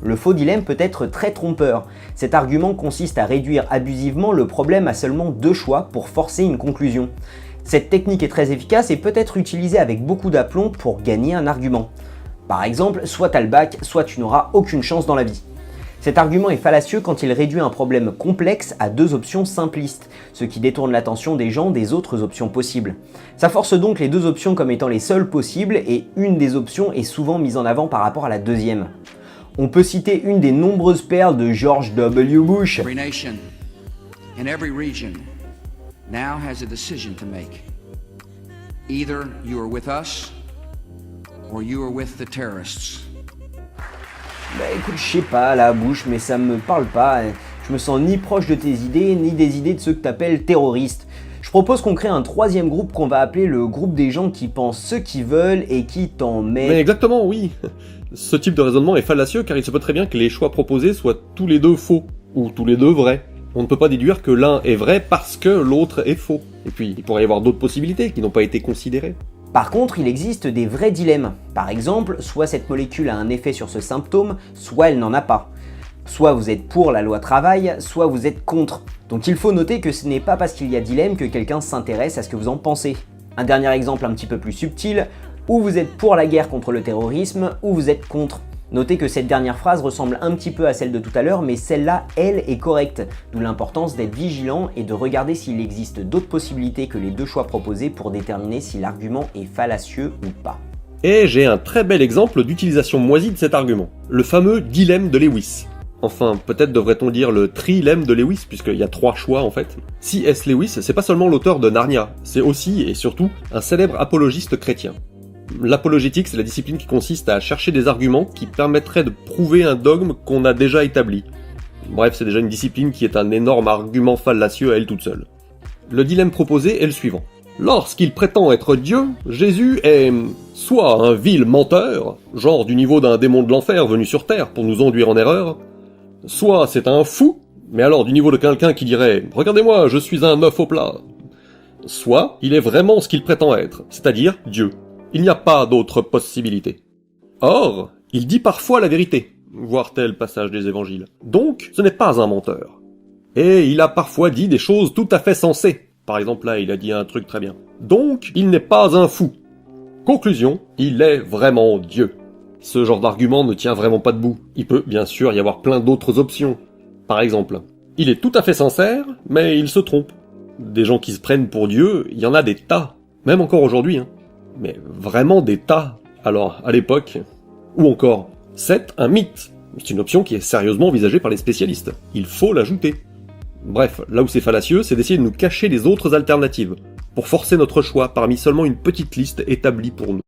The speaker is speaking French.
Le faux dilemme peut être très trompeur. Cet argument consiste à réduire abusivement le problème à seulement 2 choix pour forcer une conclusion. Cette technique est très efficace et peut être utilisée avec beaucoup d'aplomb pour gagner un argument. Par exemple, soit t'as le bac, soit tu n'auras aucune chance dans la vie. Cet argument est fallacieux quand il réduit un problème complexe à 2 options simplistes, ce qui détourne l'attention des gens des autres options possibles. Ça force donc les 2 options comme étant les seules possibles et une des options est souvent mise en avant par rapport à la deuxième. On peut citer une des nombreuses perles de George W. Bush. Every nation in every region now has a decision to make. Either you are with us or you are with the terrorists. Bah écoute, je sais pas, la Bush, mais ça me parle pas. Je me sens ni proche de tes idées, ni des idées de ceux que t'appelles terroristes. Je propose qu'on crée un 3e groupe qu'on va appeler le groupe des gens qui pensent ce qu'ils veulent et qui t'en mettent... Mais exactement, oui. Ce type de raisonnement est fallacieux car il se peut très bien que les choix proposés soient tous les 2 faux, ou tous les 2 vrais. On ne peut pas déduire que l'un est vrai parce que l'autre est faux. Et puis, il pourrait y avoir d'autres possibilités qui n'ont pas été considérées. Par contre, il existe des vrais dilemmes. Par exemple, soit cette molécule a un effet sur ce symptôme, soit elle n'en a pas. Soit vous êtes pour la loi travail, soit vous êtes contre. Donc il faut noter que ce n'est pas parce qu'il y a dilemme que quelqu'un s'intéresse à ce que vous en pensez. Un dernier exemple un petit peu plus subtil, ou vous êtes pour la guerre contre le terrorisme, ou vous êtes contre. Notez que cette dernière phrase ressemble un petit peu à celle de tout à l'heure, mais celle-là, elle, est correcte. D'où l'importance d'être vigilant et de regarder s'il existe d'autres possibilités que les 2 choix proposés pour déterminer si l'argument est fallacieux ou pas. Et j'ai un très bel exemple d'utilisation moisie de cet argument. Le fameux dilemme de Lewis. Enfin, peut-être devrait-on dire le trilemme de Lewis, puisqu'il y a 3 choix en fait. C.S. Lewis, c'est pas seulement l'auteur de Narnia, c'est aussi et surtout un célèbre apologiste chrétien. L'apologétique, c'est la discipline qui consiste à chercher des arguments qui permettraient de prouver un dogme qu'on a déjà établi. Bref, c'est déjà une discipline qui est un énorme argument fallacieux à elle toute seule. Le dilemme proposé est le suivant. Lorsqu'il prétend être Dieu, Jésus est soit un vil menteur, genre du niveau d'un démon de l'enfer venu sur Terre pour nous induire en erreur, soit c'est un fou, mais alors du niveau de quelqu'un qui dirait « Regardez-moi, je suis un œuf au plat », soit il est vraiment ce qu'il prétend être, c'est-à-dire Dieu. Il n'y a pas d'autre possibilité. Or, il dit parfois la vérité, voire tel passage des évangiles. Donc, ce n'est pas un menteur. Et il a parfois dit des choses tout à fait sensées. Par exemple, là, il a dit un truc très bien. Donc, il n'est pas un fou. Conclusion, il est vraiment Dieu. Ce genre d'argument ne tient vraiment pas debout. Il peut, bien sûr, y avoir plein d'autres options. Par exemple, il est tout à fait sincère, mais il se trompe. Des gens qui se prennent pour Dieu, il y en a des tas. Même encore aujourd'hui, hein. Mais vraiment des tas. Alors, à l'époque... Ou encore, c'est un mythe. C'est une option qui est sérieusement envisagée par les spécialistes. Il faut l'ajouter. Bref, là où c'est fallacieux, c'est d'essayer de nous cacher les autres alternatives, pour forcer notre choix parmi seulement une petite liste établie pour nous.